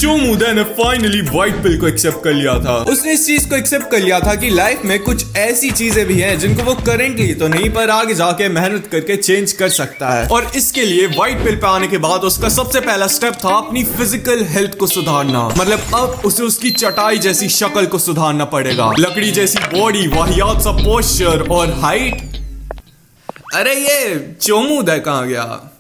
चोमुदा ने finally white पिल को accept कर लिया था। उसने इस चीज को एक्सेप्ट कर लिया था कि लाइफ में कुछ ऐसी चीजें भी हैं जिनको वो करेंटली तो नहीं पर आगे जाके मेहनत करके चेंज कर सकता है। और इसके लिए व्हाइट पिल पे आने के बाद उसका सबसे पहला स्टेप था अपनी फिजिकल हेल्थ को सुधारना। मतलब अब उसे उसकी चटाई जैसी शक्ल को सुधारना पड़ेगा, लकड़ी जैसी बॉडी, वाहियात सा पोस्चर और हाइट। अरे ये चोमुदा कहाँ गया?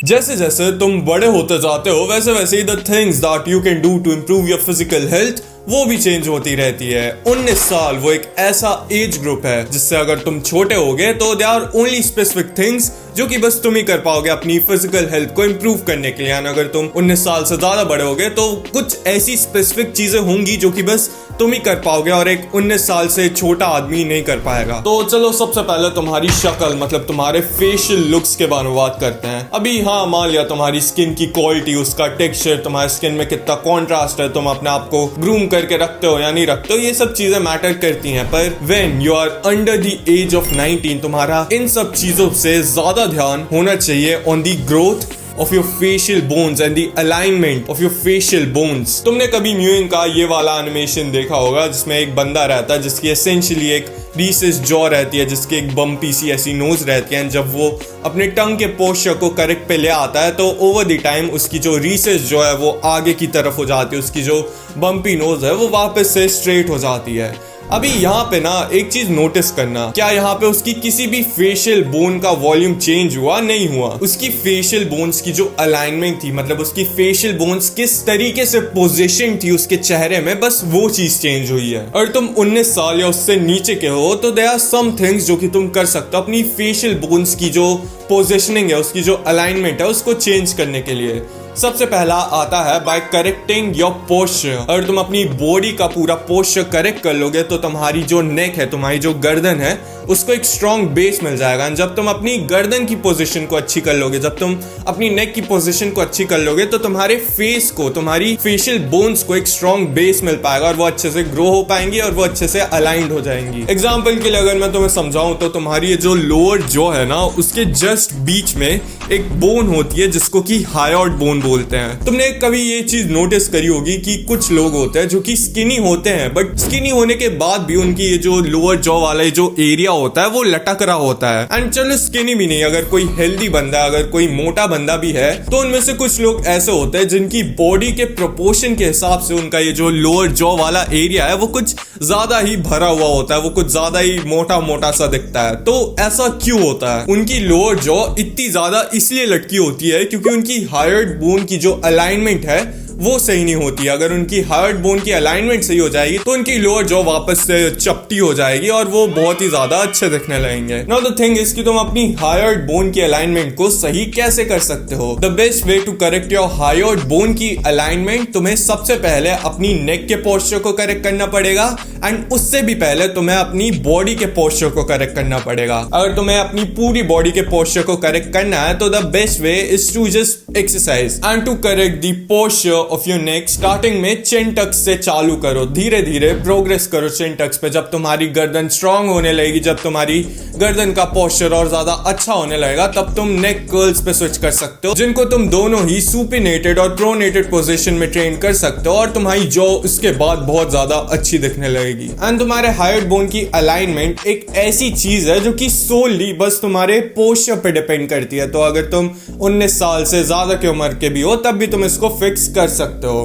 जैसे जैसे तुम बड़े होते जाते हो वैसे वैसे ही the things that you can do to improve your physical health वो भी चेंज होती रहती है। 19 साल वो एक ऐसा एज ग्रुप है जिससे अगर तुम छोटे होगे तो they are only specific things जो कि बस तुम ही कर पाओगे अपनी फिजिकल हेल्थ को इम्प्रूव करने के लिए। अगर तुम 19 साल से ज्यादा बड़े होगे तो कुछ ऐसी स्पेसिफिक चीजें होंगी जो कि बस तुम ही कर पाओगे और एक 19 साल से छोटा आदमी नहीं कर पाएगा। तो चलो सबसे पहले तुम्हारी शक्ल मतलब तुम्हारे फेशियल लुक्स के बारे में बात करते हैं। अभी हाँ मान लिया तुम्हारी स्किन की क्वालिटी, उसका टेक्सचर, तुम्हारे स्किन में कितना कॉन्ट्रास्ट है, तुम अपने आप को ग्रूम करके रखते हो या नहीं रखते हो, ये सब चीजें मैटर करती हैं। पर when you are under the age of 19 तुम्हारा इन सब चीजों से ज्यादा ध्यान होना चाहिए on the growth of your facial bones and the alignment of your facial bones। तुमने कभी म्यूइंग का ये वाला एनिमेशन देखा होगा जिसमें एक बंदा रहता है जिसकी एसेंशियली एक रिसेस जॉ रहती है, जिसकी एक बम्पी सी ऐसी नोज रहती है। जब वो अपने टंग के पोस्चर को करेक्ट पे ले आता है तो ओवर द टाइम उसकी जो रिसेस जो है वो आगे की तरफ हो जाती है, उसकी जो बम्पी नोज है वो वापस से स्ट्रेट हो जाती है। अभी यहाँ पे ना एक चीज नोटिस करना, क्या यहाँ पे उसकी किसी भी फेशियल बोन का वॉल्यूम चेंज हुआ? नहीं हुआ। उसकी फेशियल बोन्स की जो अलाइनमेंट थी, मतलब उसकी फेशियल बोन्स किस तरीके से पोजीशन थी उसके चेहरे में, बस वो चीज चेंज हुई है। और तुम 19 साल या उससे नीचे के हो तो देयर आर सम थिंग्स जो कि तुम कर सकते हो अपनी फेशियल बोन्स की जो पोजीशनिंग है, उसकी जो अलाइनमेंट है उसको चेंज करने के लिए। सबसे पहला आता है बाय करेक्टिंग योर पोस्चर। अगर तुम अपनी बॉडी का पूरा पोस्चर करेक्ट कर लोगे तो तुम्हारी जो नेक है, तुम्हारी जो गर्दन है, उसको एक स्ट्रॉन्ग बेस मिल जाएगा। जब तुम अपनी गर्दन की पोजीशन को अच्छी कर लोगे, जब तुम अपनी नेक की पोजीशन को अच्छी कर लोगे तो तुम्हारे फेस को, तुम्हारी फेशियल बोन्स को एक स्ट्रॉन्ग बेस मिल पाएगा और वो अच्छे से ग्रो हो पाएंगी और वो अच्छे से अलाइंड हो जाएंगी। एग्जाम्पल के लिए अगर मैं तुम्हें समझाऊं तो तुम्हारी ये जो लोअर जॉ है ना, उसके जस्ट बीच में एक बोन होती है जिसको कि हायोइड बोन बोलते हैं। तुमने कभी ये चीज नोटिस करी होगी कि कुछ लोग होते हैं जो कि स्किनी होते हैं, बट स्किनी होने के बाद भी उनकी ये जो लोअर जॉ वाला जो एरिया होता है वो लटक रहा होता है। एंड चलो स्किनी भी नहीं, अगर कोई हेल्दी बंदा, अगर कोई मोटा बंदा भी है तो उनमें से कुछ लोग ऐसे होते हैं जिनकी बॉडी के प्रोपोर्शन के हिसाब से उनका ये जो लोअर जॉ वाला एरिया है वो कुछ ज्यादा ही भरा हुआ होता है, वो कुछ ज्यादा ही मोटा मोटा सा दिखता है। तो ऐसा क्यों होता है? उनकी लोअर जॉ इतनी ज्यादा इसलिए लटकी होती है क्योंकि उनकी हायोइड बोन की जो अलाइनमेंट है वो सही नहीं होती। अगर उनकी हायोइड बोन की अलाइनमेंट सही हो जाएगी तो उनकी लोअर जॉ वापस से चपटी हो जाएगी और वो बहुत ही ज्यादा अच्छे दिखने लगेंगे। नाउ द थिंग इज कि तुम अपनी हायोइड बोन की अलाइनमेंट को सही कैसे कर सकते हो? The best way to correct your hyoid bone की अलाइनमेंट, तुम्हें सबसे पहले अपनी नेक के पोस्चर को करेक्ट करना पड़ेगा एंड उससे भी पहले तुम्हें अपनी बॉडी के पोस्चर को करेक्ट करना पड़ेगा। अगर तुम्हें अपनी पूरी बॉडी के पोस्चर को करेक्ट करना है तो the best way is to just exercise and to correct the posture of your neck. Starting में चिन टक्स से चालू करो, धीरे धीरे प्रोग्रेस करो चिन टक्स पे। जब तुम्हारी गर्दन स्ट्रांग होने लगेगी, जब तुम्हारी गर्दन का पोस्चर और ज्यादा अच्छा होने लगेगा, तब तुम नेक कर्ल्स पे स्विच कर सकते हो, जिनको तुम दोनों ही सुपिनेटेड और प्रोनेटेड पोजीशन में ट्रेन कर सकते हो और तुम्हारी जॉ उसके बाद बहुत ज्यादा अच्छी दिखने लगेगी। एंड तुम्हारे हायोइड बोन की अलाइनमेंट एक ऐसी चीज है जो कि सोली बस तुम्हारे पोस्चर पे डिपेंड करती है। तो अगर तुम 19 साल से ज्यादा की उम्र के भी हो तब भी तुम इसको फिक्स कर सकते हो।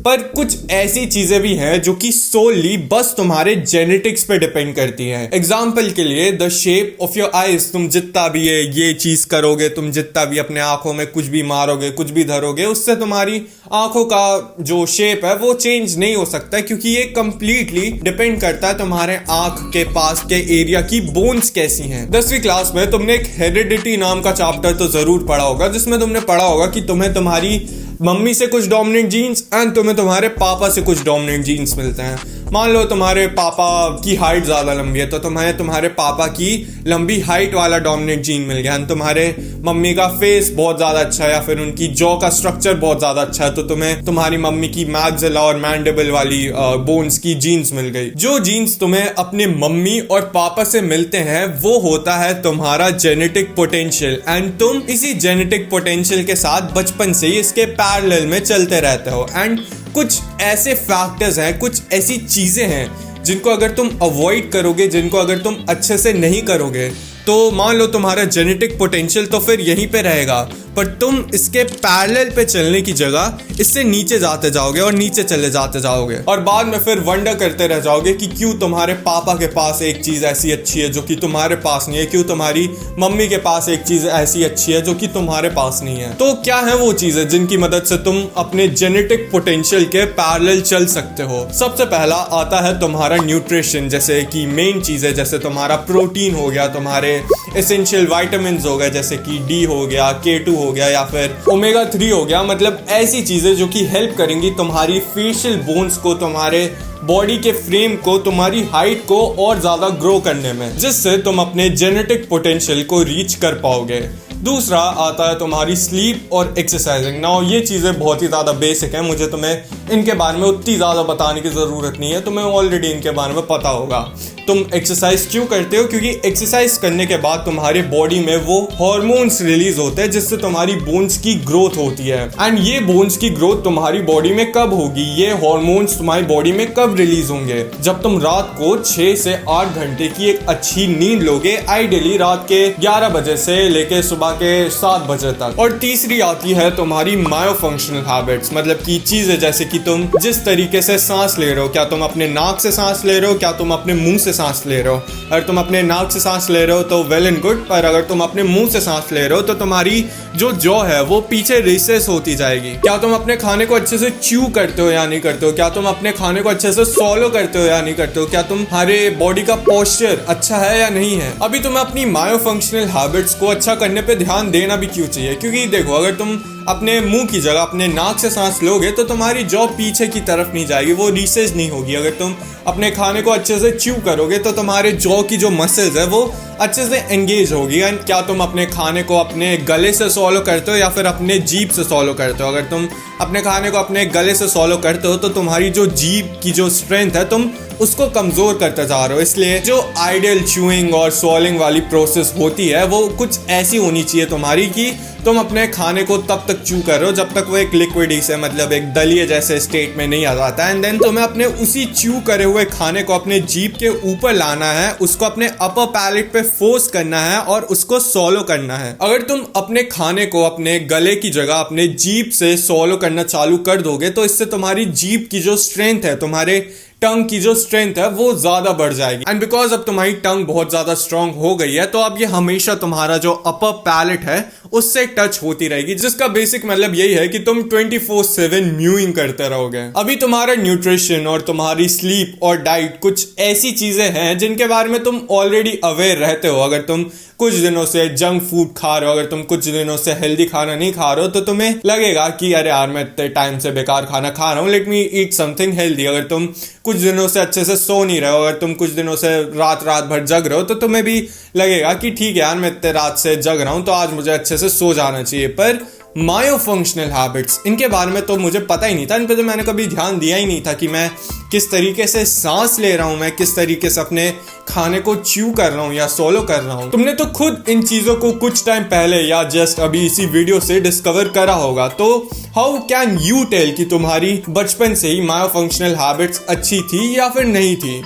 पर कुछ ऐसी चीजें भी हैं जो कि सोली बस तुम्हारे जेनेटिक्स पे डिपेंड करती हैं। एग्जाम्पल के लिए the shape of your eyes, तुम जितना भी ये चीज करोगे, तुम जितना भी अपने आंखों में कुछ भी मारोगे, कुछ भी धरोगे, उससे तुम्हारी आंखों का जो शेप है वो चेंज नहीं हो सकता, क्योंकि ये कंप्लीटली डिपेंड करता है तुम्हारे आंख के पास के एरिया की बोन्स कैसी हैं। 10वीं क्लास में तुमने एक हेरिडिटी नाम का चैप्टर तो जरूर पढ़ा होगा, जिसमें तुमने पढ़ा होगा कि तुम्हें तुम्हारी मम्मी से कुछ डोमिनेंट जीन्स एंड तुम्हें तुम्हारे पापा से कुछ डोमिनेंट जीन्स मिलते हैं। मान लो तुम्हारे पापा की हाइट ज्यादा लंबी है तो तुम्हें तुम्हारे पापा की लंबी हाइट वाला डोमिनेंट जीन मिल गया। तुम्हारे मम्मी का फेस बहुत ज्यादा अच्छा है या फिर उनकी जॉ का स्ट्रक्चर बहुत ज्यादा अच्छा है तो तुम्हें तुम्हारी मम्मी की मैग्जिला और मैंडिबल वाली बोन्स की जीन्स मिल गई। जो जीन्स तुम्हें अपने मम्मी और पापा से मिलते हैं वो होता है तुम्हारा जेनेटिक पोटेंशियल, एंड तुम इसी जेनेटिक पोटेंशियल के साथ बचपन से ही इसके पैरेलल में चलते रहते हो। एंड कुछ ऐसे फैक्टर्स हैं, कुछ ऐसी चीजें हैं जिनको अगर तुम अवॉइड करोगे, जिनको अगर तुम अच्छे से नहीं करोगे तो मान लो तुम्हारा जेनेटिक पोटेंशियल तो फिर यहीं पे रहेगा, पर तुम इसके पैरेलल पे चलने की जगह इससे नीचे जाते जाओगे और नीचे चले जाते जाओगे और बाद में फिर वंडर करते रह जाओगे कि क्यों तुम्हारे पापा के पास एक चीज ऐसी अच्छी है जो कि तुम्हारे पास नहीं है, क्यों तुम्हारी मम्मी के पास एक चीज ऐसी अच्छी है जो कि तुम्हारे पास नहीं है। तो क्या है वो चीजें जिनकी मदद से तुम अपने जेनेटिक पोटेंशियल के पैरेलल चल सकते हो? सबसे पहला आता है तुम्हारा न्यूट्रिशन, जैसे कि मेन चीजें जैसे तुम्हारा प्रोटीन हो गया, तुम्हारे एसेंशियल विटामिन हो गए जैसे कि डी हो गया, K2 हो गया या फिर ओमेगा 3 हो गया। मतलब ऐसी चीजें जो कि हेल्प करेंगी तुम्हारी फेशियल बोन्स को, तुम्हारे बॉडी के फ्रेम को, तुम्हारी हाइट को और ज्यादा ग्रो करने में, जिससे तुम अपने जेनेटिक पोटेंशियल को रीच कर पाओगे। दूसरा आता है तुम्हारी स्लीप और एक्सरसाइजिंग। नाउ ये चीज़ें बहुत ही ज़्यादा बेसिक हैं, मुझे तुम्हें इनके बारे में उतनी ज़्यादा बताने की ज़रूरत नहीं है, तुम्हें ऑलरेडी इनके बारे में पता होगा। तुम एक्सरसाइज क्यों करते हो? क्योंकि एक्सरसाइज करने के बाद तुम्हारे बॉडी में वो हार्मोन्स रिलीज होते हैं जिससे तुम्हारी बोन्स की ग्रोथ होती है। एंड ये बोन्स की ग्रोथ तुम्हारी बॉडी में कब होगी, ये हार्मोन्स तुम्हारी बॉडी में कब रिलीज होंगे? जब तुम रात को 6 से 8 घंटे की एक अच्छी नींद लोगे, आइडियली रात के 11 बजे से लेके सुबह के 7 बजे तक। और तीसरी आती है तुम्हारी मायोफंक्शनल हैबिट्स, मतलब की चीजें जैसे कि तुम जिस तरीके से सांस ले रहे हो, क्या तुम अपने नाक से सांस ले रहे हो, क्या तुम अपने मुंह से सांस ले रहे हो? अगर तुम अपने नाक से सांस ले रहे हो तो वेल एंड गुड, पर अगर तुम अपने मुंह से सांस ले रहे हो तो तुम्हारी जो जॉ है वो पीछे रिसेस होती जाएगी। क्या तुम अपने खाने को अच्छे से च्यू करते हो या नहीं करते हो? क्या तुम अपने खाने को अच्छे से सॉलो करते हो या नहीं करते हो? क्या तुम्हारे बॉडी का पोस्चर अच्छा है या नहीं है? अभी तुम्हें अपनी मायोफंक्शनल हैबिट्स को अच्छा करने पे ध्यान देना भी क्यों चाहिए? क्योंकि देखो, अगर तुम अपने मुंह की जगह अपने नाक से सांस लोगे तो तुम्हारी जॉ पीछे की तरफ नहीं जाएगी, वो रिसेस नहीं होगी। अगर तुम अपने खाने को अच्छे से च्यू करोगे तो तुम्हारे जॉ की जो मसल्स है वो अच्छे से एंगेज होगी। एंड क्या तुम अपने खाने को अपने गले से सॉलो करते हो या फिर अपने जीभ से सॉलो करते हो? अगर तुम अपने खाने को अपने गले से सॉलो करते हो तो तुम्हारी जो जीभ की जो स्ट्रेंथ है तुम उसको कमजोर करते जा रहे हो। इसलिए जो आइडियल च्यूइंग और सॉलिंग वाली प्रोसेस होती है वो कुछ ऐसी होनी चाहिए तुम्हारी कि तुम अपने खाने को तब तक च्यू कर रहे हो जब तक वो एक लिक्विड से, मतलब एक दलिए जैसे स्टेट में नहीं आ जाता। एंड देन तुम्हें अपने उसी च्यू करे हुए खाने को अपने जीभ के ऊपर लाना है, उसको अपने अपर पैलेट पे फोर्स करना है और उसको सॉलो करना है। अगर तुम अपने खाने को अपने गले की जगह अपने जीभ से सॉलो करना चालू कर दोगे तो इससे तुम्हारी जीभ की जो स्ट्रेंथ है, तुम्हारे टंग की जो स्ट्रेंथ है वो ज्यादा बढ़ जाएगी। एंड बिकॉज अब तुम्हारी टंग बहुत ज्यादा स्ट्रांग हो गई है तो अब ये हमेशा तुम्हारा जो अपर पैलेट है उससे टच होती रहेगी, जिसका बेसिक मतलब यही है कि तुम 24/7 म्यूइंग करते रहोगे। अभी तुम्हारा न्यूट्रिशन और तुम्हारी स्लीप और डाइट कुछ ऐसी चीजें हैं जिनके बारे में तुम ऑलरेडी अवेयर रहते हो। अगर तुम कुछ दिनों से जंक फूड खा रहे हो, अगर तुम कुछ दिनों से हेल्दी खाना नहीं खा रहे हो तो तुम्हें लगेगा कि अरे यार मैं इतने टाइम से बेकार खाना खा रहा हूँ, let me eat something healthy. अगर तुम कुछ दिनों से अच्छे से सो नहीं रहे हो, अगर तुम कुछ दिनों से रात भर जग रहे हो तो तुम्हें भी लगेगा कि ठीक है यार मैं इतने रात से जग रहा हूं तो आज मुझे अच्छे से सो जाना चाहिए। पर मायोफंक्शनल हैबिट्स, इनके बारे में तो मुझे पता ही नहीं था, इन पे तो मैंने कभी ध्यान दिया ही नहीं था कि मैं किस तरीके से सांस ले रहा हूं, मैं किस तरीके से अपने खाने को च्यू कर रहा हूं या सोलो कर रहा हूं। तुमने तो खुद इन चीजों को कुछ टाइम पहले या जस्ट अभी इसी वीडियो से डिस्कवर करा होगा। तो हाउ कैन यू टेल कि तुम्हारी बचपन से ही मायोफंक्शनल हैबिट्स अच्छी थी या फिर नहीं थी?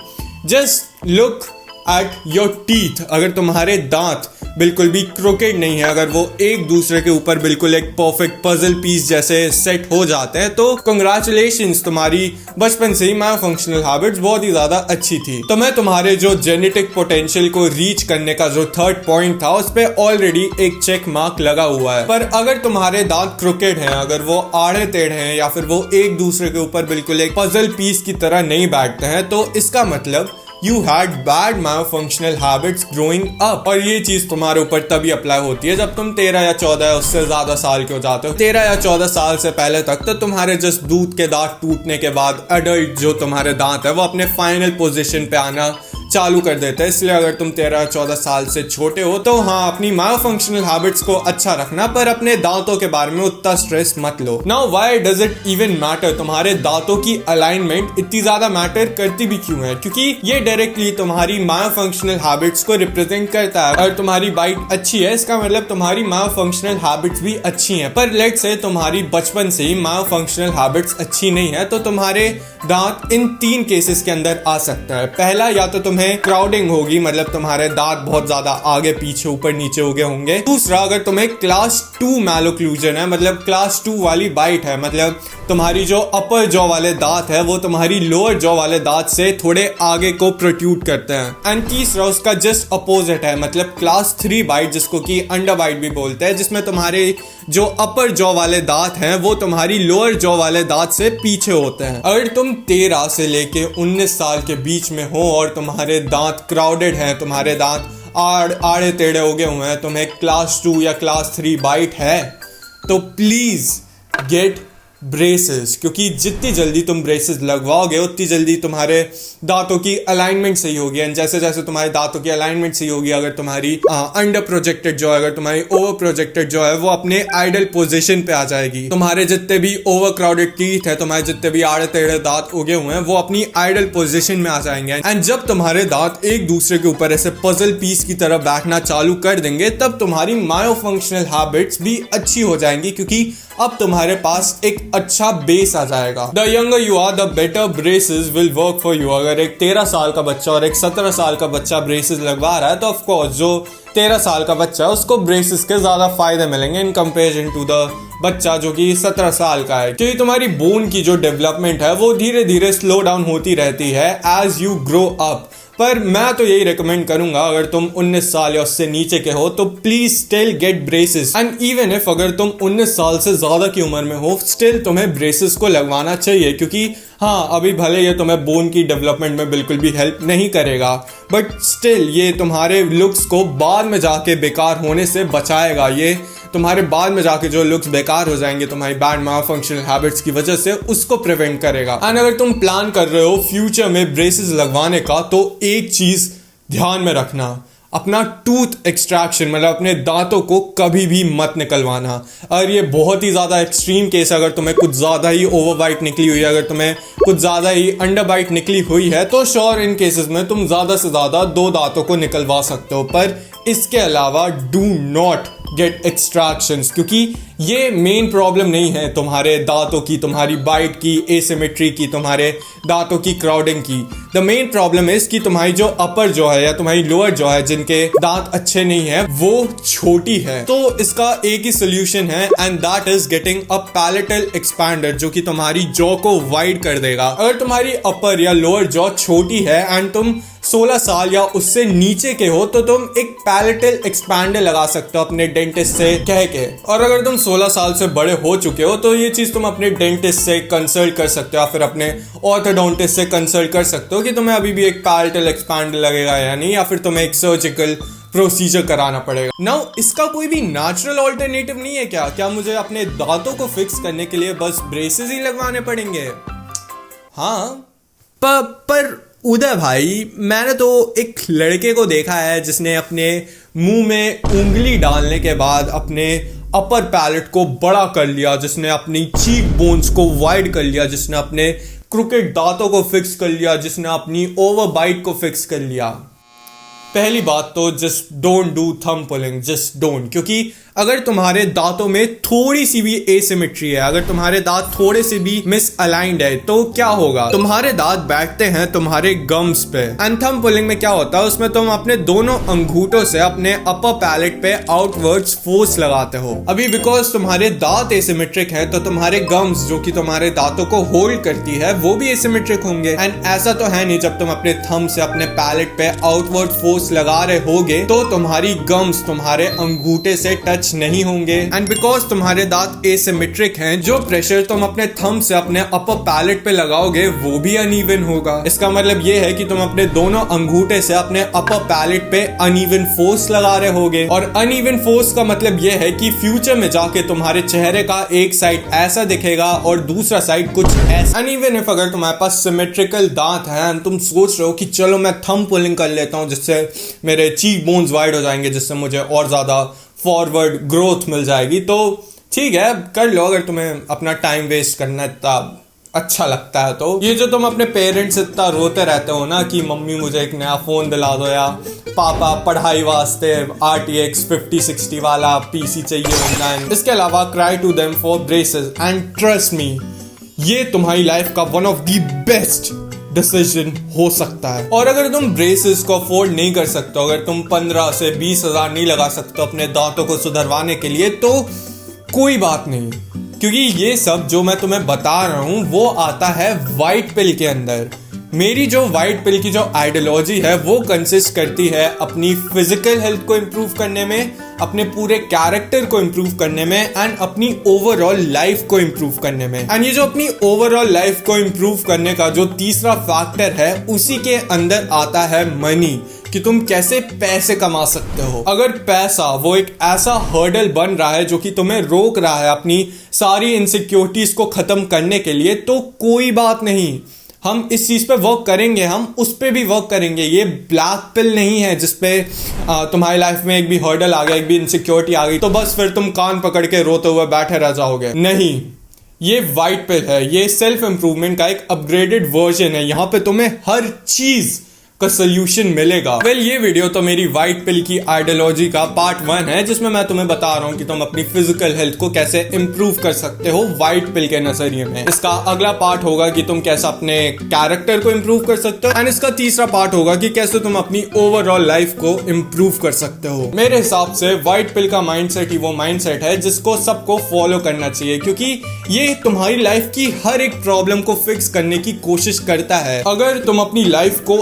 Just look at your teeth. अगर तुम्हारे दांत बिल्कुल भी क्रोकेड नहीं है, अगर वो एक दूसरे के ऊपर बिल्कुल एक परफेक्ट पजल पीस जैसे सेट हो जाते हैं तो कंग्रेचुलेशंस, तुम्हारी बचपन से ही मायोफंक्शनल हैबिट्स बहुत ही ज्यादा अच्छी थी। तो मैं तुम्हारे जो जेनेटिक पोटेंशियल को रीच करने का जो थर्ड पॉइंट था उस पे ऑलरेडी एक चेक मार्क लगा हुआ है। पर अगर तुम्हारे दांत क्रोकेड हैं, अगर वो आड़े टेढ़े हैं या फिर वो एक दूसरे के ऊपर बिल्कुल एक पजल पीस की तरह नहीं बैठते हैं तो इसका मतलब you had bad myofunctional habits growing up. और ये चीज तुम्हारे ऊपर तभी अप्लाई होती है जब तुम 13 या 14 या उससे ज्यादा साल के हो जाते हो। 13 या 14 साल से पहले तक तो तुम्हारे जस्ट दूध के दांत टूटने के बाद एडल्ट जो तुम्हारे दांत है वो अपने फाइनल पोजीशन पे आना चालू कर देते हैं। इसलिए अगर तुम 13 या 14 साल से छोटे हो तो हाँ, अपनी मायोफंक्शनल हैबिट्स को अच्छा रखना, पर अपने दांतों के बारे में उतना स्ट्रेस मत लो। Now why does it even matter? तुम्हारे दांतों की अलाइनमेंट इतनी ज्यादा मैटर करती भी क्यों है? क्योंकि ये डायरेक्टली तुम्हारी मायोफंक्शनल हैबिट्स को रिप्रेजेंट करता है। और तुम्हारी बाइट अच्छी है, इसका मतलब तुम्हारी मायोफंक्शनल हैबिट्स भी अच्छी हैं। पर लेट्स से तुम्हारी बचपन से ही मायोफंक्शनल हैबिट्स अच्छी नहीं है, तो तुम्हारे दांत इन 3 केसेस के अंदर आ सकता है। पहला, या तो तुम्हें क्राउडिंग होगी, मतलब तुम्हारे दांत बहुत ज्यादा आगे पीछे ऊपर नीचे हो गए होंगे। दूसरा, अगर तुम्हें क्लास 2 मैलोक्लूजन है, मतलब क्लास 2 वाली बाइट है, मतलब तुम्हारी जो अपर जॉ वाले दांत है वो तुम्हारी लोअर जॉ वाले दांत से थोड़े आगे को प्रोट्रूड करते हैं। एंड तीसरा, उसका जस्ट अपोजिट है, मतलब क्लास 3 बाइट, जिसको कि अंडर बाइट भी बोलते हैं, जिसमें तुम्हारे जो अपर जॉ वाले दांत हैं वो तुम्हारी लोअर जॉ वाले दांत से पीछे होते हैं। अगर तुम 13 से लेके 19 साल के बीच में हो और तुम्हारे दांत क्राउडेड हैं, तुम्हारे दांत आड़े टेढ़े हो गए हुए हैं, तुम्हें क्लास 2 या क्लास 3 बाइट है, तो प्लीज गेट ब्रेसेस। क्योंकि जितनी जल्दी तुम ब्रेसेस लगवाओगे उतनी जल्दी तुम्हारे दांतों की अलाइनमेंट सही होगी। एंड जैसे जैसे तुम्हारे दांतों की अलाइनमेंट सही होगी, अगर तुम्हारी अंडर प्रोजेक्टेड जो है, अगर तुम्हारी ओवर प्रोजेक्टेड जो है वो अपने आइडल पोजीशन पे आ जाएगी। तुम्हारे जितने भी ओवर क्राउडेड टीथ है, तुम्हारे जितने भी आड़े टेढ़े दांत उगे हुए हैं, वो अपनी आइडल पोजीशन में आ जाएंगे। एंड जब तुम्हारे दांत एक दूसरे के ऊपर ऐसे पजल पीस की तरह बैठना चालू कर देंगे, तब तुम्हारी मायोफंक्शनल हैबिट्स भी अच्छी हो जाएंगी, क्योंकि अब तुम्हारे पास एक अच्छा बेस आ जाएगा। The younger you are the better braces will work for you. अगर एक 13 साल का बच्चा और एक 17 साल का बच्चा ब्रेसेस लगवा रहा है, तो ऑफ कोर्स जो 13 साल का बच्चा है उसको ब्रेसेस के ज्यादा फायदे मिलेंगे इन कंपेरिजन टू द बच्चा जो कि 17 साल का है। क्योंकि तुम्हारी बोन की जो डेवलपमेंट है वो धीरे धीरे स्लो डाउन होती रहती है एज यू ग्रो अप। पर मैं तो यही रेकमेंड करूंगा, अगर तुम 19 साल या उससे नीचे के हो तो please still get braces. And even if अगर तुम 19 साल से ज्यादा की उम्र में हो, स्टिल तुम्हें ब्रेसेस को लगवाना चाहिए। क्योंकि हाँ, अभी भले ये तुम्हें बोन की डेवलपमेंट में बिल्कुल भी हेल्प नहीं करेगा, बट स्टिल ये तुम्हारे लुक्स को बाद में जाके बेकार होने से बचाएगा। ये तुम्हारे बाद में जाके जो लुक्स बेकार हो जाएंगे तुम्हारी बैड मायोफंक्शनल हैबिट्स की वजह से, उसको प्रिवेंट करेगा। एंड अगर तुम प्लान कर रहे हो फ्यूचर में ब्रेसेस लगवाने का, तो एक चीज ध्यान में रखना, अपना टूथ एक्सट्रैक्शन, मतलब अपने दांतों को कभी भी मत निकलवाना। और ये बहुत ही ज़्यादा एक्सट्रीम केस है, अगर तुम्हें कुछ ज़्यादा ही ओवर बाइट निकली हुई है, अगर तुम्हें कुछ ज़्यादा ही अंडर बाइट निकली हुई है, तो श्योर इन केसेस में तुम ज़्यादा से ज़्यादा 2 दांतों को निकलवा सकते हो। पर इसके अलावा डू नॉट गेट एक्सट्रैक्शंस, क्योंकि ये मेन प्रॉब्लम नहीं है तुम्हारे दांतों की, तुम्हारी बाइट की, एसिमेट्री की, तुम्हारे दांतों की क्राउडिंग की। द मेन प्रॉब्लम इज कि तुम्हारी जो अपर जॉ है या तुम्हारी लोअर जॉ है, जिनके दांत अच्छे नहीं है, वो छोटी है। तो इसका एक ही सोल्यूशन है, and that is getting a palatal expander, जो कि तुम्हारी जॉ को वाइड कर देगा। अगर तुम्हारी अपर या लोअर जॉ छोटी है एंड तुम 16 साल या उससे नीचे के हो, तो तुम एक पैलेटल एक्सपैंडर लगा सकते हो अपने डेंटिस्ट से कह के। और अगर तुम 16 साल से बड़े हो चुके हो, तो ये चीज तुम अपने डेंटिस्ट से कंसल्ट कर सकते हो, या फिर अपने ऑर्थोडोंटिस्ट से कंसल्ट कर सकते हो कि तुम्हें अभी भी एक पैलेटल एक्सपैंडर लगेगा या नहीं, या फिर तुम्हें एक सर्जिकल प्रोसीजर कराना पड़ेगा। नाउ इसका कोई भी नेचुरल ऑल्टरनेटिव नहीं है क्या? क्या मुझे अपने दांतों को फिक्स करने के लिए बस ब्रेसेस ही लगवाने पड़ेंगे? हाँ, पर उदय भाई, मैंने तो एक लड़के को देखा है जिसने अपने मुंह में उंगली डालने के बाद अपने अपर पैलेट को बड़ा कर लिया, जिसने अपनी चीक बोन्स को वाइड कर लिया, जिसने अपने क्रुकेड दांतों को फिक्स कर लिया, जिसने अपनी ओवर बाइट को फिक्स कर लिया। पहली बात तो just don't do thumb pulling, just don't. क्योंकि अगर तुम्हारे दांतों में थोड़ी सी भी एसिमेट्री है, अगर तुम्हारे दांत थोड़े से भी मिस अलाइंड है, तो क्या होगा? तुम्हारे दांत बैठते हैं तुम्हारे गम्स पे। एंड थंब पुलिंग में क्या होता है, उसमें तुम अपने दोनों अंगूठों से अपने अपर पैलेट पे आउटवर्ड्स फोर्स लगाते हो। अभी बिकॉज तुम्हारे दांत एसिमेट्रिक हैं, तो तुम्हारे गम्स जो कि तुम्हारे दांतों को होल्ड करती है, वो भी एसिमेट्रिक होंगे। एंड ऐसा तो है नहीं, जब तुम अपने थंब से अपने पैलेट पे आउटवर्ड फोर्स लगा रहे होगे, तो तुम्हारी गम्स तुम्हारे अंगूठे से टच मच नहीं होंगे, एंड बिकॉज तुम्हारे दांत एसिमेट्रिक हैं, जो प्रेशर तुम अपने थंब से अपने अपर पैलेट पे लगाओगे वो भी अनइवन होगा। इसका मतलब ये है कि तुम अपने दोनों अंगूठे से अपने अपर पैलेट पे अनइवन फोर्स लगा रहे होगे, और अनइवन फोर्स का मतलब ये है कि फ्यूचर में जाके तुम्हारे चेहरे का एक साइड ऐसा दिखेगा और दूसरा साइड कुछ ऐसा। अनइवन इफ अगर तुम्हारे पास सिमेट्रिकल दांत हैं, तुम सोच रहे हो कि चलो मैं थंब पुलिंग कर लेता हूं जिससे मेरे चीक बोन्स वाइड हो जाएंगे, जिससे मुझे और ज्यादा फॉरवर्ड ग्रोथ मिल जाएगी, तो ठीक है कर लो अगर तुम्हें अपना टाइम वेस्ट करना इतना अच्छा लगता है। तो ये जो तुम अपने पेरेंट्स से इतना रोते रहते हो ना कि मम्मी मुझे एक नया फोन दिला दो, या पापा पढ़ाई वास्ते RTX 5060 वाला PC चाहिए ऑनलाइन, इसके अलावा cry to them for braces, and trust me ये तुम्हारी लाइफ का one of the best decision हो सकता है। और अगर तुम ब्रेसेस को अफोर्ड नहीं कर सकते, अगर तुम 15 से 20 हजार नहीं लगा सकते अपने दांतों को सुधरवाने के लिए, तो कोई बात नहीं, क्योंकि ये सब जो मैं तुम्हें बता रहा हूं वो आता है व्हाइट पिल के अंदर। मेरी जो व्हाइट पिल की जो आइडियोलॉजी है वो कंसिस्ट करती है अपनी फिजिकल हेल्थ को इम्प्रूव करने में, अपने पूरे कैरेक्टर को इम्प्रूव करने में, एंड अपनी ओवरऑल लाइफ को इम्प्रूव करने में। एंड ये जो अपनी ओवरऑल लाइफ को इम्प्रूव करने का जो तीसरा फैक्टर है उसी के अंदर आता है मनी, कि तुम कैसे पैसे कमा सकते हो। अगर पैसा वो एक ऐसा हर्डल बन रहा है जो कि तुम्हें रोक रहा है अपनी सारी इनसिक्योरिटीज को खत्म करने के लिए, तो कोई बात नहीं, हम इस चीज पे वर्क करेंगे, हम उस पे भी वर्क करेंगे। ये ब्लैक पिल नहीं है जिसपे तुम्हारी लाइफ में एक भी हर्डल आ गया, एक भी इनसिक्योरिटी आ गई तो बस फिर तुम कान पकड़ के रोते हुए बैठे रह जाओगे। नहीं, ये व्हाइट पिल है, ये सेल्फ इंप्रूवमेंट का एक अपग्रेडेड वर्जन है। यहाँ पे तुम्हें हर चीज का सोल्यूशन मिलेगा। वेल ये वीडियो तो मेरी व्हाइट पिल की आइडियोलॉजी का पार्ट 1 है, जिसमें मैं तुम्हें बता रहा हूँ कि तुम अपनी फिजिकल हेल्थ को कैसे इंप्रूव कर सकते हो व्हाइट पिल के नजरिए में। इसका अगला पार्ट होगा कि तुम कैसे अपने कैरेक्टर को इंप्रूव कर सकते हो, एंड इसका तीसरा पार्ट होगा कि कैसे तुम अपनी ओवरऑल लाइफ को इंप्रूव कर सकते हो। मेरे हिसाब से व्हाइट पिल का माइंडसेट ही वो माइंडसेट है जिसको सबको फॉलो करना चाहिए, क्योंकि ये तुम्हारी लाइफ की हर एक प्रॉब्लम को फिक्स करने की कोशिश करता है। अगर तुम अपनी लाइफ को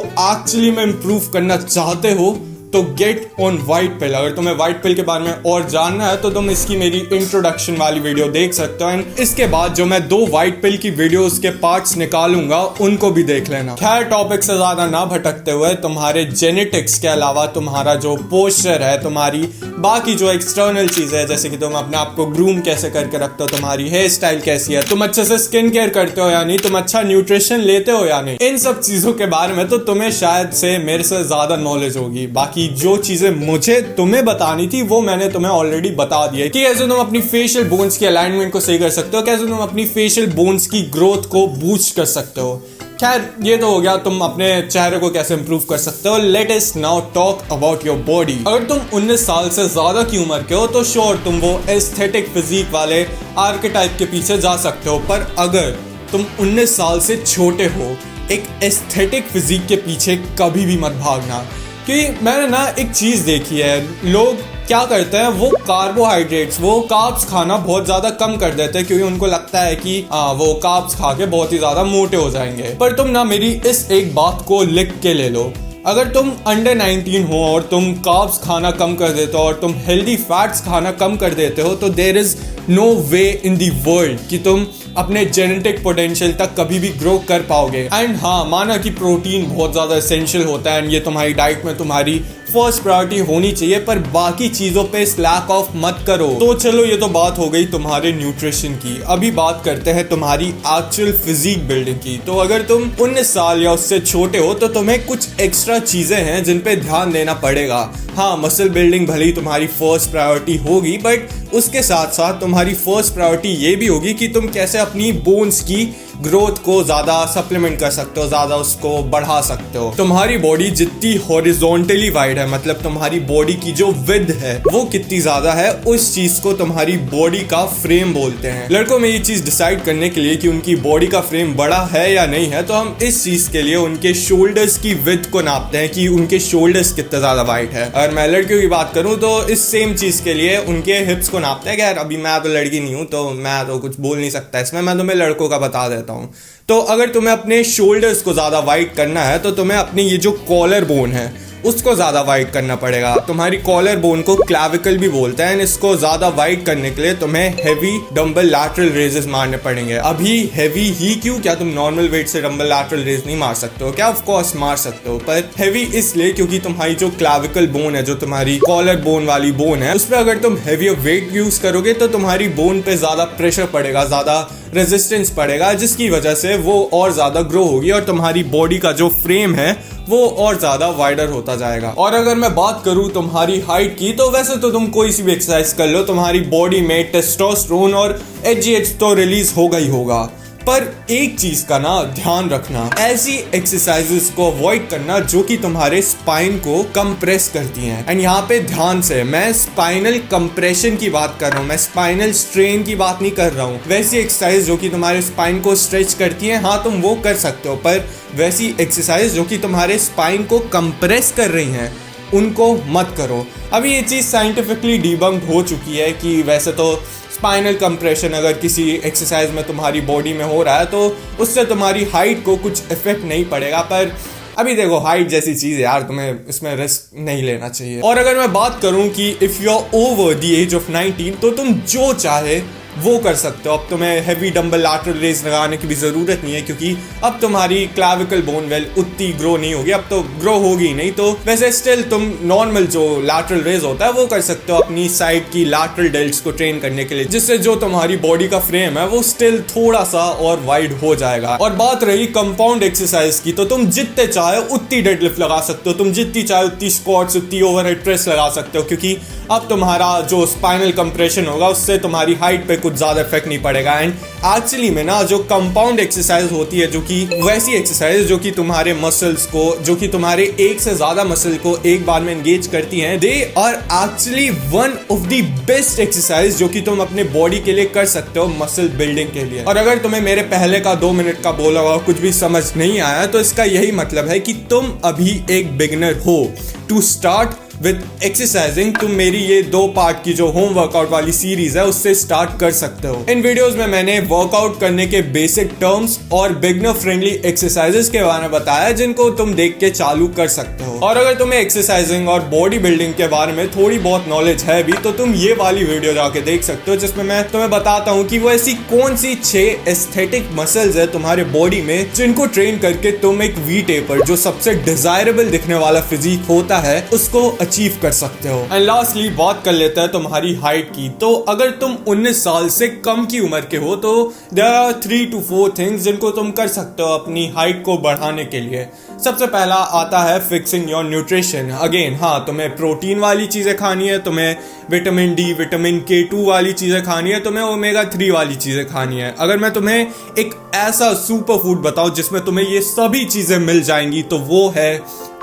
एक्चुअली में इंप्रूव करना चाहते हो तो गेट ऑन व्हाइट पिल। अगर तुम्हें व्हाइट पिल के बारे में और जानना है तो तुम इसकी मेरी इंट्रोडक्शन वाली वीडियो देख सकते हो, एंड इसके बाद जो मैं 2 व्हाइट पिल की वीडियोस के पार्ट्स निकालूंगा उनको भी देख लेना। खैर टॉपिक से ज्यादा ना भटकते हुए, तुम्हारे जेनेटिक्स के अलावा तुम्हारा जो पोस्चर है, तुम्हारी बाकी जो एक्सटर्नल चीजें है, जैसे कि तुम अपने आप को ग्रूम कैसे करके रखते हो, तुम्हारी हेयर स्टाइल कैसी है, तुम अच्छे से स्किन केयर करते हो या नहीं, तुम अच्छा न्यूट्रिशन लेते हो या नहीं, इन सब चीजों के बारे में तो तुम्हें शायद से मेरे से ज्यादा नॉलेज होगी। बाकी जो चीजें मुझे तुम्हें बतानी थी वो मैंने तुम्हें ऑलरेडी बता दिया कि कैसे तुम अपनी फेशियल बोन्स की अलाइनमेंट को सही कर सकते हो, कैसे तुम अपनी फेशियल बोन्स की ग्रोथ को बूस्ट कर सकते हो। खैर ये तो हो गया तुम अपने चेहरे को कैसे इंप्रूव कर सकते हो। Let us now talk about your body. अगर तुम 19 साल से ज्यादा की उम्र के हो तो श्योर तुम वो एस्थेटिक फिजिक वाले आर्केटाइप के पीछे जा सकते हो, पर अगर तुम 19 साल से छोटे हो एक एस्थेटिक फिजिक के पीछे कभी भी मत भागना। क्योंकि मैंने ना एक चीज देखी है, लोग क्या करते हैं, वो कार्बोहाइड्रेट्स, वो कार्ब्स खाना बहुत ज्यादा कम कर देते हैं, क्योंकि उनको लगता है कि वो कार्ब्स खा के बहुत ही ज्यादा मोटे हो जाएंगे। पर तुम ना मेरी इस एक बात को लिख के ले लो, अगर तुम अंडर 19 हो और तुम कार्ब्स खाना कम कर देते हो और तुम हेल्दी फैट्स खाना कम कर देते हो, तो there is no way in the world कि तुम अपने जेनेटिक पोटेंशियल तक कभी भी ग्रो कर पाओगे। एंड हाँ, माना कि प्रोटीन बहुत ज्यादा एसेंशियल होता है एंड ये तुम्हारी डाइट में तुम्हारी फर्स्ट प्रायोरिटी होनी चाहिए, पर बाकी चीजों पे स्लैक ऑफ मत करो। तो चलो ये तो बात हो गई तुम्हारे न्यूट्रिशन की, अभी बात करते हैं तुम्हारी एक्चुअल फिजिक बिल्डिंग की। तो अगर तुम 19 साल या उससे छोटे हो तो तुम्हें कुछ एक्स्ट्रा चीजें हैं जिन पे ध्यान देना पड़ेगा। हाँ, मसल बिल्डिंग भले ही तुम्हारी फर्स्ट प्रायोरिटी होगी, बट उसके साथ साथ तुम्हारी फर्स्ट प्रायोरिटी ये भी होगी कि तुम कैसे अपनी बोन्स की ग्रोथ को ज्यादा सप्लीमेंट कर सकते हो, ज्यादा उसको बढ़ा सकते हो। तुम्हारी बॉडी जितनी हॉरिजॉन्टली वाइड है, मतलब तुम्हारी बॉडी की जो विड्थ है वो कितनी ज्यादा है, उस चीज को तुम्हारी बॉडी का फ्रेम बोलते हैं। लड़कों में ये चीज डिसाइड करने के लिए कि उनकी बॉडी का फ्रेम बड़ा है या नहीं है, तो हम इस चीज के लिए उनके शोल्डर्स की विड्थ को नापते हैं कि उनके शोल्डर्स कितने ज्यादा वाइड है। अगर मैं लड़कियों की बात करूं तो इस सेम चीज के लिए उनके हिप्स को नापते हैं। यार अभी मैं तो लड़की नहीं हूं तो मैं तो कुछ बोल नहीं सकता इसमें, मैं तुम्हें लड़कों का बता देता हूं। तो अगर तुम्हें अपने शोल्डर्स को ज्यादा वाइड करना है तो तुम्हें अपनी ये जो कॉलर बोन है उसको ज्यादा वाइड करना पड़ेगा। तुम्हारी कॉलर बोन को क्लैविकल भी बोलते हैं, इसको ज्यादा वाइड करने के लिए तुम्हें हेवी डंबल लैटरल रेजेस मारने पड़ेंगे। अभी हेवी ही क्यों, क्या तुम नॉर्मल वेट से डंबल लैटरल रेज नहीं मार सकते हो क्या? ऑफ कोर्स मार सकते हो, पर हेवी इसलिए क्योंकि तुम्हारी जो क्लैविकल बोन है, जो तुम्हारी कॉलर बोन वाली बोन है, उस पर अगर तुम हेवी वेट यूज करोगे तो तुम्हारी बोन पे ज्यादा प्रेशर पड़ेगा, ज्यादा रेजिस्टेंस पड़ेगा, जिसकी वजह से वो और ज्यादा ग्रो होगी और तुम्हारी बॉडी का जो फ्रेम है वो और ज्यादा वाइडर होता जाएगा। और अगर मैं बात करूं तुम्हारी हाइट की, तो वैसे तो तुम कोई सी भी एक्सरसाइज कर लो, तुम्हारी बॉडी में टेस्टोस्टेरोन और एचजीएच तो रिलीज होगा ही होगा। पर एक चीज का ना ध्यान रखना, ऐसी एक्सरसाइजेस को अवॉइड करना जो कि तुम्हारे स्पाइन को कंप्रेस करती हैं। एंड यहाँ पे ध्यान से, मैं स्पाइनल कंप्रेशन की बात कर रहा हूँ, मैं स्पाइनल स्ट्रेन की बात नहीं कर रहा हूँ। वैसी एक्सरसाइज जो कि तुम्हारे स्पाइन को स्ट्रेच करती हैं, हाँ तुम वो कर सकते हो, पर वैसी एक्सरसाइज जो कि तुम्हारे स्पाइन को कंप्रेस कर रही हैं उनको मत करो। अभी ये चीज़ साइंटिफिकली डिबंक्ड हो चुकी है कि वैसे तो स्पाइनल कंप्रेशन अगर किसी एक्सरसाइज में तुम्हारी बॉडी में हो रहा है तो उससे तुम्हारी हाइट को कुछ इफेक्ट नहीं पड़ेगा। पर अभी देखो, हाइट जैसी चीज़ है यार, तुम्हें इसमें रिस्क नहीं लेना चाहिए। और अगर मैं बात करूं कि if you are over the age of 19 तो तुम जो चाहे वो कर सकते हो। अब तुम्हें हैवी डंबल लैटरल रेज लगाने की भी ज़रूरत नहीं है, क्योंकि अब तुम्हारी क्लैविकल बोन वेल उतनी ग्रो नहीं होगी, अब तो ग्रो होगी नहीं। तो वैसे स्टिल तुम नॉर्मल जो लैटरल रेज होता है वो कर सकते हो अपनी साइड की लैटरल डेल्ट्स को ट्रेन करने के लिए, जिससे जो तुम्हारी बॉडी का फ्रेम है वो स्टिल थोड़ा सा और वाइड हो जाएगा। और बात रही कंपाउंड एक्सरसाइज की, तो तुम जितने चाहे उतनी डेडलिफ्ट लगा सकते हो, तुम जितनी चाहे उतनी स्क्वाट्स, उतनी ओवरहेड प्रेस लगा सकते हो, क्योंकि अब तुम्हारा जो स्पाइनल कंप्रेशन होगा उससे तुम्हारी हाइट पे कुछ ज्यादा इफेक्ट नहीं पड़ेगा। एंड एक्चुअली में ना जो कंपाउंड एक्सरसाइज होती है, जो कि वैसी एक्सरसाइज जो कि तुम्हारे मसल्स को, जो कि तुम्हारे एक से ज्यादा मसल को एक बार में एंगेज करती हैं, they are actually one of the best exercise जो कि तुम अपने बॉडी के लिए कर सकते हो मसल बिल्डिंग के लिए। और अगर तुम्हें मेरे पहले का 2 मिनट का बोला हुआ कुछ भी समझ नहीं आया तो इसका यही मतलब है कि तुम अभी एक बिगिनर हो। टू स्टार्ट विद एक्सरसाइजिंग तुम मेरी ये 2 पार्ट की जो होम वर्कआउट वाली सीरीज है उससे स्टार्ट कर सकते हो। इन वीडियोस में मैंने वर्कआउट करने के बेसिक टर्म्स और बिगिनर फ्रेंडली एक्सरसाइजेस के बारे में बताया, जिनको तुम देख के चालू कर सकते हो। और अगर तुम्हें एक्सरसाइजिंग और बॉडी बिल्डिंग के बारे में थोड़ी बहुत नॉलेज है भी तो तुम ये वाली वीडियो जाके देख सकते हो, जिसमें मैं तुम्हें बताता हूँ कि वो ऐसी कौन सी 6 एस्थेटिक मसल्स है तुम्हारे बॉडी में जिनको ट्रेन करके तुम एक वी टेपर, जो सबसे डिजायरेबल दिखने वाला फिजिक होता है, उसको अचीव कर सकते हो। एंड लास्टली बात कर लेते हैं तुम्हारी हाइट की। तो अगर तुम 19 साल से कम की उम्र के हो तो देयर आर 3 to 4 थिंग्स जिनको तुम कर सकते हो अपनी हाइट को बढ़ाने के लिए। सबसे पहला आता है फिक्सिंग योर न्यूट्रिशन। अगेन हाँ, तुम्हें प्रोटीन वाली चीजें खानी है, तुम्हें विटामिन डी, विटामिन K2 वाली चीजें खानी है, तुम्हें ओमेगा 3 वाली चीजें खानी है। अगर मैं तुम्हें एक ऐसा सुपर फूड बताऊं जिसमें तुम्हें ये सभी चीजें मिल जाएंगी तो वो है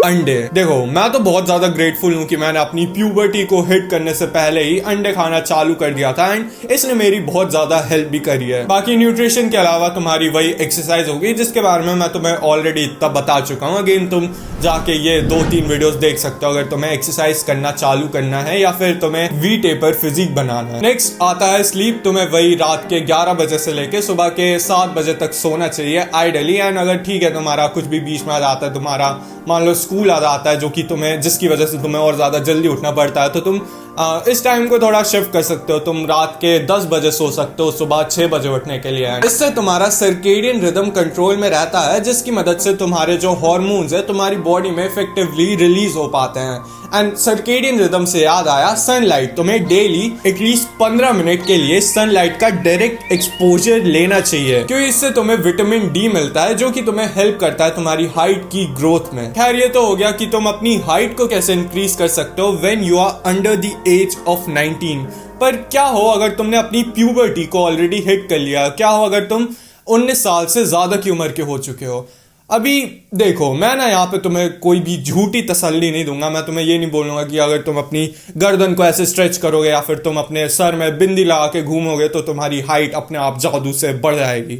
अंडे। देखो, मैं तो बहुत ज्यादा ग्रेटफुल हूं कि मैंने अपनी प्यूबर्टी को हिट करने से पहले ही अंडे खाना चालू कर दिया था एंड इसने मेरी बहुत ज्यादा हेल्प भी करी है। बाकी न्यूट्रिशन के अलावा तुम्हारी वही एक्सरसाइज होगी जिसके बारे में मैं तुम्हें ऑलरेडी इतना बता चुका हूं। अगेन तुम जाके ये 2-3 वीडियोस देख सकते हो अगर तुम्हें एक्सरसाइज करना चालू करना है या फिर तुम्हें वी टेपर फिजिक बनाना है। नेक्स्ट आता है स्लीप। तुम्हें वही रात के 11 बजे से लेके सुबह के 7 बजे तक सोना चाहिए आइडियली। एंड अगर ठीक है तुम्हारा कुछ भी बीच में आ जाता है, तुम्हारा मान लो स्कूल आ जाता है जो कि तुम्हें, जिसकी वजह से तुम्हें और ज्यादा जल्दी उठना पड़ता है, तो तुम इस टाइम को थोड़ा शिफ्ट कर सकते हो। तुम रात के 10 बजे सो सकते हो सुबह 6 बजे उठने के लिए। इससे तुम्हारा सर्केडियन रिदम कंट्रोल में रहता है, जिसकी मदद से तुम्हारे जो हार्मोन्स है तुम्हारी बॉडी में इफेक्टिवली रिलीज हो पाते हैं। एंड सर्केडियन रिदम से याद आया, सनलाइट। तुम्हें डेली एटलीस्ट 15 मिनट के लिए सनलाइट का डायरेक्ट एक्सपोजर लेना चाहिए, क्योंकि इससे तुम्हें विटामिन डी मिलता है जो कि तुम्हें हेल्प करता है तुम्हारी हाइट की ग्रोथ में। खैर ये तो हो गया कि तुम अपनी हाइट को कैसे इंक्रीज कर सकते हो when you are under the age of 19। पर क्या हो अगर तुमने अपनी प्यूबर्टी को ऑलरेडी हिट कर लिया? क्या हो अगर तुम 19 साल से ज्यादा की उम्र के हो चुके हो? अभी देखो, मैं ना यहाँ पे तुम्हें कोई भी झूठी तसल्ली नहीं दूंगा। मैं तुम्हें ये नहीं बोलूंगा कि अगर तुम अपनी गर्दन को ऐसे स्ट्रेच करोगे या फिर तुम अपने सर में बिंदी लगा के घूमोगे तो तुम्हारी हाइट अपने आप जादू से बढ़ जाएगी।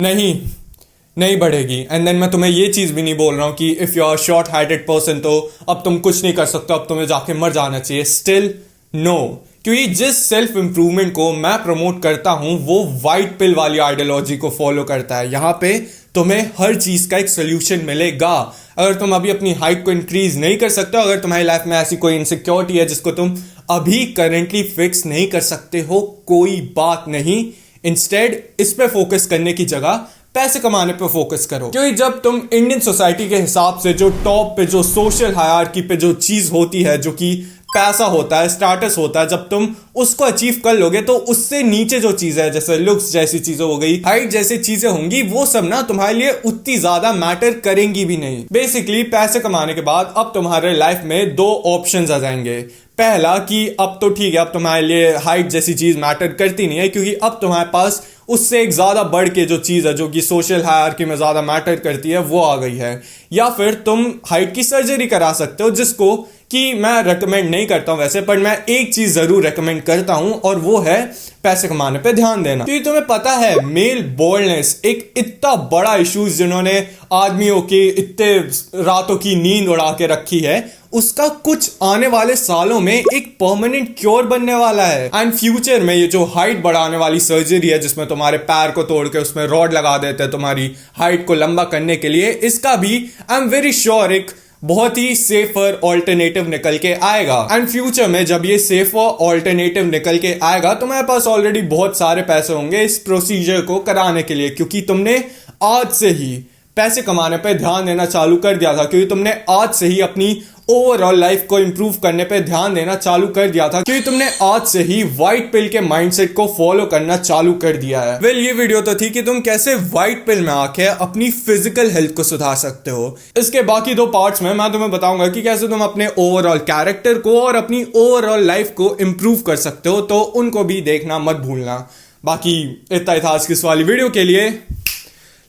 नहीं बढ़ेगी। एंड देन मैं तुम्हें ये चीज भी नहीं बोल रहा हूँ कि if you are short heighted person तो अब तुम कुछ नहीं कर सकते, अब तुम्हें जाके मर जाना चाहिए। स्टिल नो, क्योंकि जिस सेल्फ इंप्रूवमेंट को मैं प्रमोट करता हूं वो वाइट पिल वाली आइडियोलॉजी को फॉलो करता है। यहां पे तुम्हें हर चीज का एक सोल्यूशन मिलेगा। अगर तुम अभी अपनी हाइट को इंक्रीज नहीं कर सकते हो, अगर तुम्हारी लाइफ में ऐसी कोई इनसिक्योरिटी है जिसको तुम अभी करेंटली फिक्स नहीं कर सकते हो, कोई बात नहीं। इंस्टेड इस पे फोकस करने की जगह पैसे कमाने पे फोकस करो। क्योंकि जब तुम इंडियन सोसाइटी के हिसाब से जो टॉप पे, जो सोशल हायरार्की पे जो चीज होती है, जो कि पैसा होता है, स्टेटस होता है, जब तुम उसको अचीव कर लोगे तो उससे नीचे जो चीजें है, जैसे लुक्स जैसी चीजें हो गई, हाइट जैसी चीजें होंगी, वो सब ना तुम्हारे लिए उतनी ज्यादा मैटर करेंगी भी नहीं। बेसिकली पैसे कमाने के बाद अब तुम्हारे लाइफ में दो ऑप्शंस आ जाएंगे। पहला कि अब तो ठीक है, अब तुम्हारे लिए हाइट जैसी चीज मैटर करती नहीं है, क्योंकि अब तुम्हारे पास उससे एक ज्यादा बढ़ के जो चीज है, जो कि सोशल हायरार्की में ज्यादा मैटर करती है, वो आ गई है। या फिर तुम हाइट की सर्जरी करा सकते हो, जिसको कि मैं रेकमेंड नहीं करता हूं वैसे, पर मैं एक चीज जरूर रेकमेंड करता हूं, और वो है पैसे कमाने पे ध्यान देना। क्योंकि तुम्हें पता है मेल बोल्डनेस एक इतना बड़ा इशू जिन्होंने आदमियों की इतने रातों की नींद उड़ा के रखी है, उसका कुछ आने वाले सालों में एक परमानेंट क्योर बनने वाला है। एंड फ्यूचर में ये जो हाइट बढ़ाने वाली सर्जरी है, जिसमें तुम्हारे पैर को तोड़ के उसमें रॉड लगा देते हैं तुम्हारी हाइट को लंबा करने के लिए, इसका भी आई एम वेरी श्योर एक बहुत ही सेफर ऑल्टरनेटिव निकल के आएगा। एंड फ्यूचर में जब ये सेफर ऑल्टरनेटिव निकल के आएगा, तुम्हारे पास ऑलरेडी बहुत सारे पैसे होंगे इस प्रोसीजर को कराने के लिए, क्योंकि तुमने आज से ही पैसे कमाने पे ध्यान देना चालू कर दिया था, क्योंकि तुमने आज से ही अपनी ओवरऑल लाइफ को इंप्रूव करने पे ध्यान देना चालू कर दिया था, क्योंकि तुमने आज से ही व्हाइट पिल के माइंडसेट को फॉलो करना चालू कर दिया है। वेल, ये वीडियो तो थी कि तुम कैसे व्हाइट पिल में आके अपनी फिजिकल हेल्थ को सुधार सकते हो। इसके बाकी दो पार्ट्स में मैं तुम्हें बताऊंगा कि कैसे तुम अपने ओवरऑल कैरेक्टर को और अपनी ओवरऑल लाइफ को इंप्रूव कर सकते हो, तो उनको भी देखना मत भूलना। बाकी इतना था आज की इस वाली वीडियो के लिए।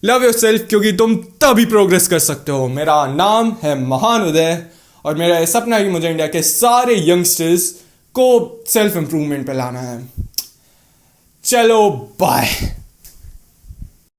लव योरसेल्फ, क्योंकि तुम तभी प्रोग्रेस कर सकते हो। मेरा नाम है महान उदय, और मेरा ये सपना है कि मुझे इंडिया के सारे यंगस्टर्स को सेल्फ इंप्रूवमेंट पे लाना है। चलो बाय।